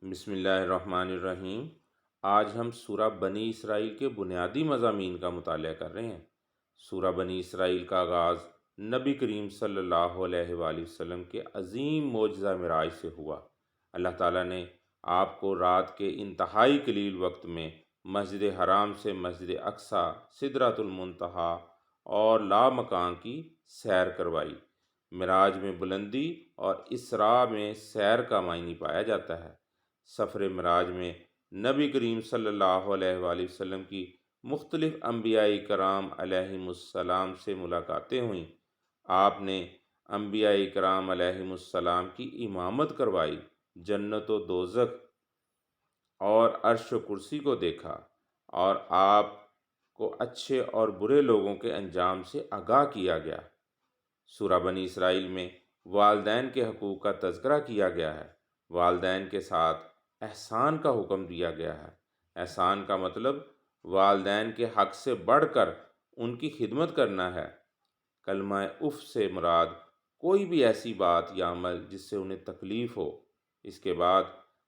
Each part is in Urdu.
بسم اللہ الرحمن الرحیم۔ آج ہم سورہ بنی اسرائیل کے بنیادی مضامین کا مطالعہ کر رہے ہیں۔ سورہ بنی اسرائیل کا آغاز نبی کریم صلی اللہ علیہ وآلہ وسلم کے عظیم معجزہ معراج سے ہوا۔ اللہ تعالیٰ نے آپ کو رات کے انتہائی قلیل وقت میں مسجد حرام سے مسجد اقصیٰ، سدرۃ المنتہا اور لامکان کی سیر کروائی۔ معراج میں بلندی اور اسراء میں سیر کا معنی پایا جاتا ہے۔ سفر معراج میں نبی کریم صلی اللہ علیہ وآلہ وسلم کی مختلف انبیاء کرام علیہم السلام سے ملاقاتیں ہوئیں۔ آپ نے انبیاء کرام علیہم السلام کی امامت کروائی، جنت و دوزخ اور عرش و کرسی کو دیکھا، اور آپ کو اچھے اور برے لوگوں کے انجام سے آگاہ کیا گیا۔ سورہ بنی اسرائیل میں والدین کے حقوق کا تذکرہ کیا گیا ہے۔ والدین کے ساتھ احسان کا حکم دیا گیا ہے۔ احسان کا مطلب والدین کے حق سے بڑھ کر ان کی خدمت کرنا ہے۔ کلمہ اف سے مراد کوئی بھی ایسی بات یا عمل جس سے انہیں تکلیف ہو۔ اس کے بعد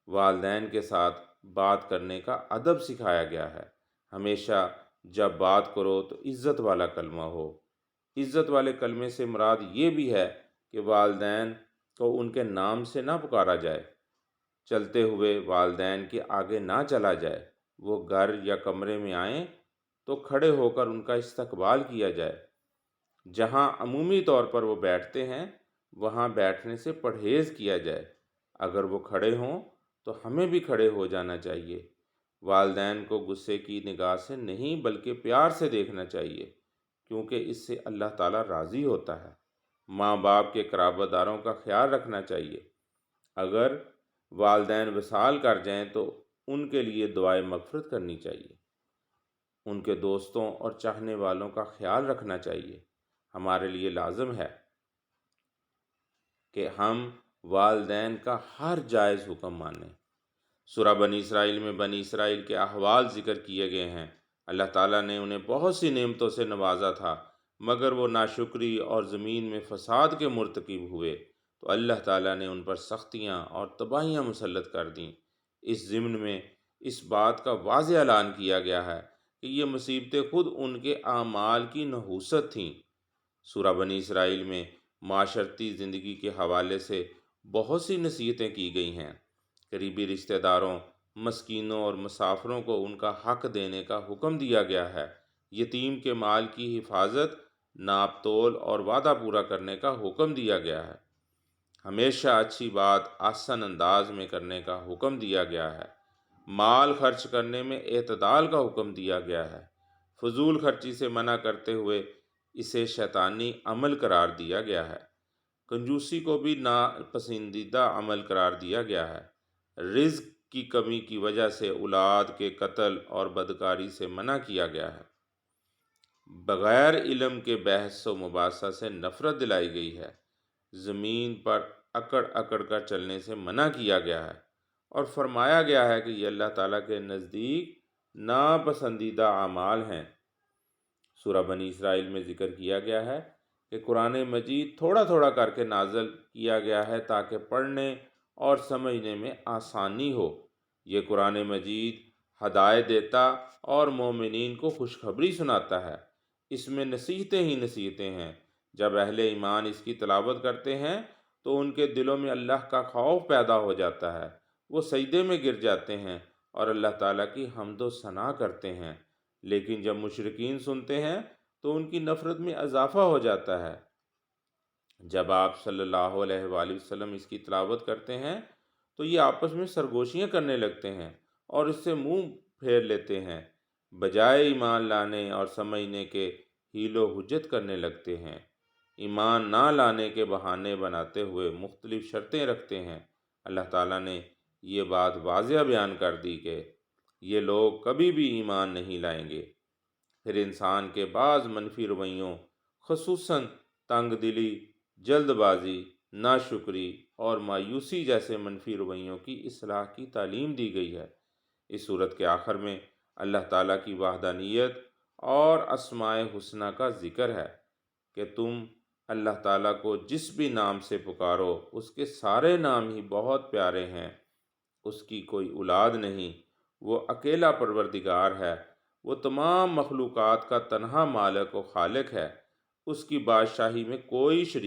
والدین کے ساتھ بات کرنے کا ادب سکھایا گیا ہے۔ ہمیشہ جب بات کرو تو عزت والا کلمہ ہو۔ عزت والے کلمے سے مراد یہ بھی ہے کہ والدین کو ان کے نام سے نہ پکارا جائے، چلتے ہوئے والدین کے آگے نہ چلا جائے۔ وہ گھر یا کمرے میں آئیں تو کھڑے ہو کر ان کا استقبال کیا جائے۔ جہاں عمومی طور پر وہ بیٹھتے ہیں وہاں بیٹھنے سے پرہیز کیا جائے۔ اگر وہ کھڑے ہوں تو ہمیں بھی کھڑے ہو جانا چاہیے۔ والدین کو غصے کی نگاہ سے نہیں بلکہ پیار سے دیکھنا چاہیے، کیونکہ اس سے اللہ تعالیٰ راضی ہوتا ہے۔ ماں باپ کے قرابت داروں کا خیال رکھنا چاہیے۔ اگر والدین وصال کر جائیں تو ان کے لیے دعائے مغفرت کرنی چاہیے۔ ان کے دوستوں اور چاہنے والوں کا خیال رکھنا چاہیے۔ ہمارے لیے لازم ہے کہ ہم والدین کا ہر جائز حکم مانیں۔ سورہ بنی اسرائیل میں بنی اسرائیل کے احوال ذکر کیے گئے ہیں۔ اللہ تعالیٰ نے انہیں بہت سی نعمتوں سے نوازا تھا، مگر وہ ناشکری اور زمین میں فساد کے مرتکب ہوئے تو اللہ تعالیٰ نے ان پر سختیاں اور تباہیاں مسلط کر دیں۔ اس ضمن میں اس بات کا واضح اعلان کیا گیا ہے کہ یہ مصیبتیں خود ان کے اعمال کی نحوست تھیں۔ سورہ بنی اسرائیل میں معاشرتی زندگی کے حوالے سے بہت سی نصیحتیں کی گئی ہیں۔ قریبی رشتہ داروں، مسکینوں اور مسافروں کو ان کا حق دینے کا حکم دیا گیا ہے۔ یتیم کے مال کی حفاظت، ناپ تول اور وعدہ پورا کرنے کا حکم دیا گیا ہے۔ ہمیشہ اچھی بات آسن انداز میں کرنے کا حکم دیا گیا ہے۔ مال خرچ کرنے میں اعتدال کا حکم دیا گیا ہے۔ فضول خرچی سے منع کرتے ہوئے اسے شیطانی عمل قرار دیا گیا ہے۔ کنجوسی کو بھی ناپسندیدہ عمل قرار دیا گیا ہے۔ رزق کی کمی کی وجہ سے اولاد کے قتل اور بدکاری سے منع کیا گیا ہے۔ بغیر علم کے بحث و مباحثہ سے نفرت دلائی گئی ہے۔ زمین پر اکڑ اکڑ کر چلنے سے منع کیا گیا ہے، اور فرمایا گیا ہے کہ یہ اللہ تعالیٰ کے نزدیک ناپسندیدہ اعمال ہیں۔ سورہ بنی اسرائیل میں ذکر کیا گیا ہے کہ قرآن مجید تھوڑا تھوڑا کر کے نازل کیا گیا ہے تاکہ پڑھنے اور سمجھنے میں آسانی ہو۔ یہ قرآن مجید ہدایت دیتا اور مومنین کو خوشخبری سناتا ہے۔ اس میں نصیحتیں ہی نصیحتیں ہیں۔ جب اہل ایمان اس کی تلاوت کرتے ہیں تو ان کے دلوں میں اللہ کا خوف پیدا ہو جاتا ہے۔ وہ سجدے میں گر جاتے ہیں اور اللہ تعالیٰ کی حمد و ثنا کرتے ہیں۔ لیکن جب مشرکین سنتے ہیں تو ان کی نفرت میں اضافہ ہو جاتا ہے۔ جب آپ صلی اللہ علیہ وآلہ وسلم اس کی تلاوت کرتے ہیں تو یہ آپس میں سرگوشیاں کرنے لگتے ہیں اور اس سے منہ پھیر لیتے ہیں، بجائے ایمان لانے اور سمجھنے کے حیل و حجت کرنے لگتے ہیں۔ ایمان نہ لانے کے بہانے بناتے ہوئے مختلف شرطیں رکھتے ہیں۔ اللہ تعالیٰ نے یہ بات واضح بیان کر دی کہ یہ لوگ کبھی بھی ایمان نہیں لائیں گے۔ پھر انسان کے بعض منفی رویوں، خصوصاً تنگ دلی، جلد بازی، ناشکری اور مایوسی جیسے منفی رویوں کی اصلاح کی تعلیم دی گئی ہے۔ اس صورت کے آخر میں اللہ تعالیٰ کی وحدانیت اور اسماء حسنی کا ذکر ہے کہ تم اللہ تعالیٰ کو جس بھی نام سے پکارو اس کے سارے نام ہی بہت پیارے ہیں۔ اس کی کوئی اولاد نہیں، وہ اکیلا پروردگار ہے، وہ تمام مخلوقات کا تنہا مالک و خالق ہے، اس کی بادشاہی میں کوئی شریک